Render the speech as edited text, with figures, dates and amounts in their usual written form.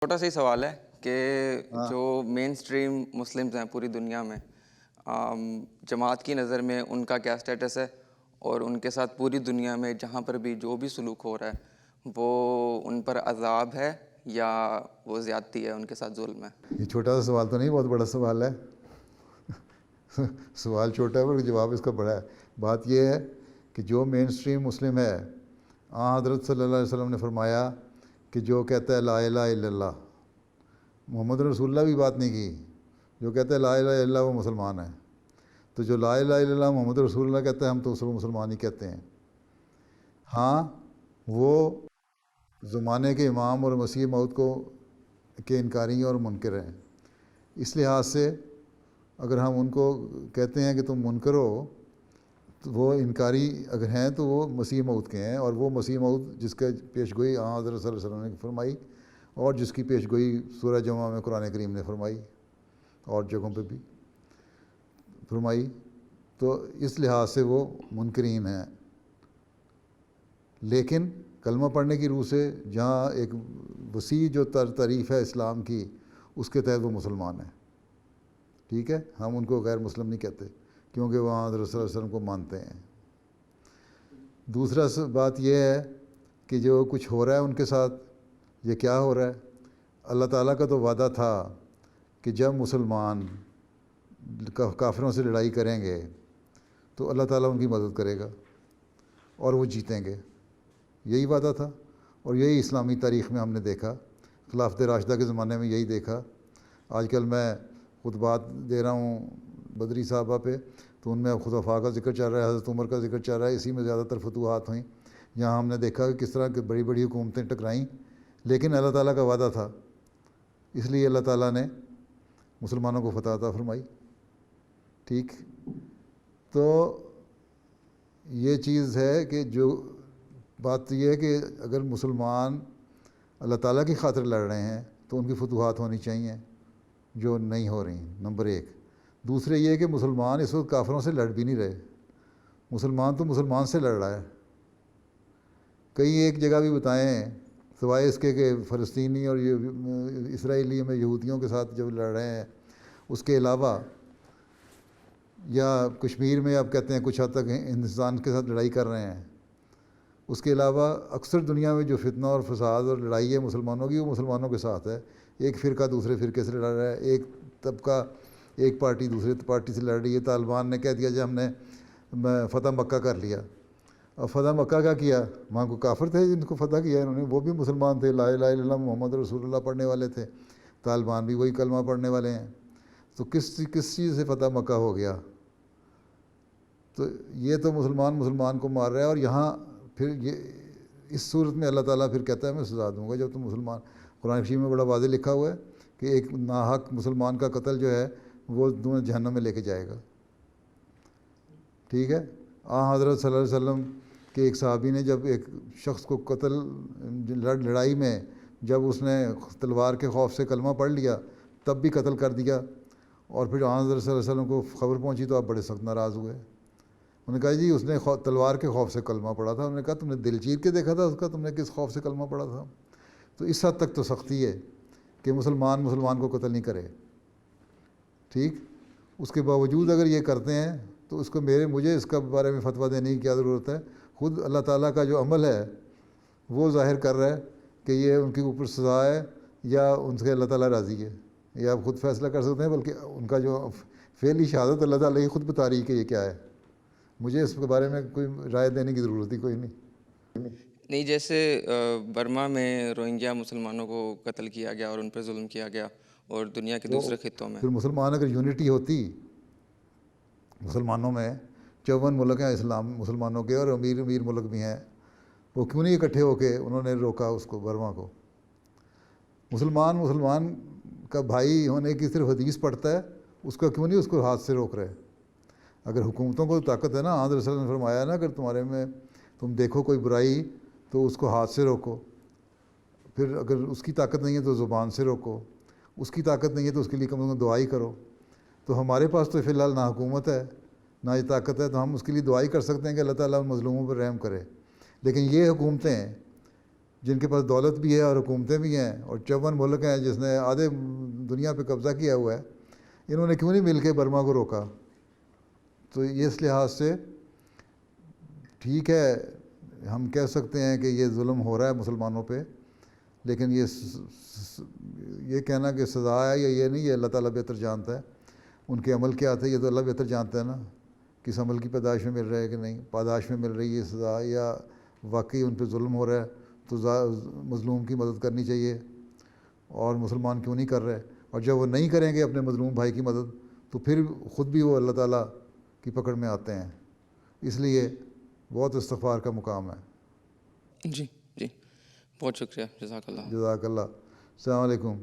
چھوٹا سا ہی سوال ہے کہ ہاں جو مین سٹریم مسلمز ہیں پوری دنیا میں، جماعت کی نظر میں ان کا کیا سٹیٹس ہے، اور ان کے ساتھ پوری دنیا میں جہاں پر بھی جو بھی سلوک ہو رہا ہے وہ ان پر عذاب ہے یا وہ زیادتی ہے، ان کے ساتھ ظلم ہے؟ یہ چھوٹا سا سوال تو نہیں، بہت بڑا سوال ہے. سوال چھوٹا ہے پر جواب اس کا بڑا ہے. بات یہ ہے کہ جو مین سٹریم مسلم ہے، حضرت صلی اللہ علیہ وسلم نے فرمایا کہ جو کہتا ہے لا الہ الا اللہ، محمد رسول اللہ بھی بات نہیں کی، جو کہتا ہے لا الہ الا اللہ وہ مسلمان ہے. تو جو لا الہ الا اللہ محمد رسول اللہ کہتا ہے ہم تو اس کو مسلمان ہی کہتے ہیں. ہاں وہ زمانے کے امام اور مسیح موعود کو کے انکاری اور منکر ہیں. اس لحاظ سے اگر ہم ان کو کہتے ہیں کہ تم منکر ہو، تو وہ انکاری اگر ہیں تو وہ مسیح موعود کے ہیں، اور وہ مسیح موعود جس کے پیش گوئی حضرت صلی اللہ علیہ وسلم نے فرمائی، اور جس کی پیش گوئی سورہ جمعہ میں قرآن کریم نے فرمائی اور جگہوں پہ بھی فرمائی، تو اس لحاظ سے وہ منکرین ہیں. لیکن کلمہ پڑھنے کی روح سے جہاں ایک وسیع جو تعریف ہے اسلام کی، اس کے تحت وہ مسلمان ہیں. ٹھیک ہے، ہم ان کو غیر مسلم نہیں کہتے کیونکہ وہاں حضرت صلی اللہ علیہ وسلم کو مانتے ہیں. دوسرا بات یہ ہے کہ جو کچھ ہو رہا ہے ان کے ساتھ، یہ کیا ہو رہا ہے؟ اللہ تعالیٰ کا تو وعدہ تھا کہ جب مسلمان کافروں سے لڑائی کریں گے تو اللہ تعالیٰ ان کی مدد کرے گا اور وہ جیتیں گے. یہی وعدہ تھا، اور یہی اسلامی تاریخ میں ہم نے دیکھا. خلافت راشدہ کے زمانے میں یہی دیکھا. آج کل میں خطبات دے رہا ہوں بدری صاحبہ پہ، تو ان میں خلفاء کا ذکر چل رہا ہے، حضرت عمر کا ذکر چل رہا ہے. اسی میں زیادہ تر فتوحات ہوئیں. یہاں ہم نے دیکھا کہ کس طرح کی بڑی بڑی حکومتیں ٹکرائیں، لیکن اللہ تعالیٰ کا وعدہ تھا، اس لیے اللہ تعالیٰ نے مسلمانوں کو فتح عطا فرمائی. ٹھیک، تو یہ چیز ہے کہ جو بات یہ ہے کہ اگر مسلمان اللہ تعالیٰ کی خاطر لڑ رہے ہیں تو ان کی فتوحات ہونی چاہیے، جو نہیں ہو رہی، نمبر ایک. دوسرے یہ کہ مسلمان اس وقت کافروں سے لڑ بھی نہیں رہے، مسلمان تو مسلمان سے لڑ رہا ہے. کئی ایک جگہ بھی بتائیں سوائے اس کے کہ فلسطینی اور یہ اسرائیلی میں یہودیوں کے ساتھ جو لڑ رہے ہیں، اس کے علاوہ یا کشمیر میں آپ کہتے ہیں کچھ حد تک ہندوستان کے ساتھ لڑائی کر رہے ہیں. اس کے علاوہ اکثر دنیا میں جو فتنہ اور فساد اور لڑائی ہے مسلمانوں کی، وہ مسلمانوں کے ساتھ ہے. ایک فرقہ دوسرے فرقے سے لڑ رہا ہے، ایک طبقہ ایک پارٹی دوسرے پارٹی سے لڑ رہی ہے. طالبان نے کہہ دیا جب ہم نے فتح مکہ کر لیا. اب فتح مکہ کا کیا؟ وہاں کو کافر تھے جن کو فتح کیا انہوں نے، وہ بھی مسلمان تھے، لا الہ الا اللہ محمد رسول اللہ پڑھنے والے تھے. طالبان بھی وہی کلمہ پڑھنے والے ہیں. تو کس چیز سے فتح مکہ ہو گیا؟ تو یہ تو مسلمان کو مار رہا ہے. اور یہاں پھر یہ اس صورت میں اللہ تعالیٰ پھر کہتا ہے میں سزا دوں گا جب تم مسلمان. قرآن شریف میں بڑا واضح لکھا ہوا ہے کہ ایک ناحق مسلمان کا قتل جو ہے وہ تمہیں جہنم میں لے کے جائے گا. ٹھیک ہے، حضرت صلی اللہ علیہ وسلم کے ایک صحابی نے جب ایک شخص کو قتل لڑائی میں جب اس نے تلوار کے خوف سے کلمہ پڑھ لیا تب بھی قتل کر دیا. اور پھر حضرت صلی اللہ علیہ وسلم کو خبر پہنچی تو آپ بڑے سخت ناراض ہوئے. انہوں نے کہا جی اس نے تلوار کے خوف سے کلمہ پڑھا تھا. انہوں نے کہا تم نے دل چیر کے دیکھا تھا اس کا، تم نے کس خوف سے کلمہ پڑھا تھا؟ تو اس حد تک تو سختی ہے کہ مسلمان کو قتل نہیں کرے. ٹھیک، اس کے باوجود اگر یہ کرتے ہیں تو اس کو مجھے اس کا بارے میں فتویٰ دینے کی کیا ضرورت ہے؟ خود اللہ تعالیٰ کا جو عمل ہے وہ ظاہر کر رہا ہے کہ یہ ان کے اوپر سزا ہے یا ان سے اللہ تعالیٰ راضی ہے. یہ آپ خود فیصلہ کر سکتے ہیں، بلکہ ان کا جو فعلی شہادت اللہ تعالیٰ ہی خود بتا رہی ہے کہ یہ کیا ہے. مجھے اس کے بارے میں کوئی رائے دینے کی ضرورت ہی کوئی نہیں، جیسے برما میں روہنگیا مسلمانوں کو قتل کیا گیا اور ان پہ ظلم کیا گیا، اور دنیا کے دوسرے خطوں میں پھر مسلمان اگر یونٹی ہوتی مسلمانوں میں، 54 ملک ہیں اسلام مسلمانوں کے اور امیر ملک بھی ہیں، وہ کیوں نہیں اکٹھے ہو کے انہوں نے روکا اس کو، برما کو؟ مسلمان کا بھائی ہونے کی صرف حدیث پڑھتا ہے، اس کا کیوں نہیں اس کو ہاتھ سے روک رہے؟ اگر حکومتوں کو طاقت ہے نا، حضرت رسول اللہ نے فرمایا نا، اگر تمہارے میں تم دیکھو کوئی برائی تو اس کو ہاتھ سے روکو. پھر اگر اس کی طاقت نہیں ہے تو زبان سے روکو. اس کی طاقت نہیں ہے تو اس کے لیے کم از کم دعائی کرو. تو ہمارے پاس تو فی الحال نہ حکومت ہے نہ یہ طاقت ہے، تو ہم اس کے لیے دعائی کر سکتے ہیں کہ اللہ تعالیٰ مظلوموں پر رحم کرے. لیکن یہ حکومتیں جن کے پاس دولت بھی ہے اور حکومتیں بھی ہیں اور 54 ملک ہیں جس نے آدھے دنیا پہ قبضہ کیا ہوا ہے، انہوں نے کیوں نہیں مل کے برما کو روکا؟ تو یہ اس لحاظ سے ٹھیک ہے، ہم کہہ سکتے ہیں کہ یہ ظلم ہو رہا ہے مسلمانوں پہ، لیکن یہ کہنا کہ سزا ہے یا یہ نہیں، یہ اللہ تعالیٰ بہتر جانتا ہے، ان کے عمل کیا تھے یہ تو اللہ بہتر جانتا ہے نا، کس عمل کی پاداش میں مل رہا ہے کہ نہیں، پاداش میں مل رہی ہے سزا یا واقعی ان پہ ظلم ہو رہا ہے، تو مظلوم کی مدد کرنی چاہیے، اور مسلمان کیوں نہیں کر رہے؟ اور جب وہ نہیں کریں گے اپنے مظلوم بھائی کی مدد تو پھر خود بھی وہ اللہ تعالیٰ کی پکڑ میں آتے ہیں، اس لیے بہت استغفار کا مقام ہے۔ جی جی، بہت شکریہ، جزاک اللہ۔ جزاک اللہ، السلام علیکم۔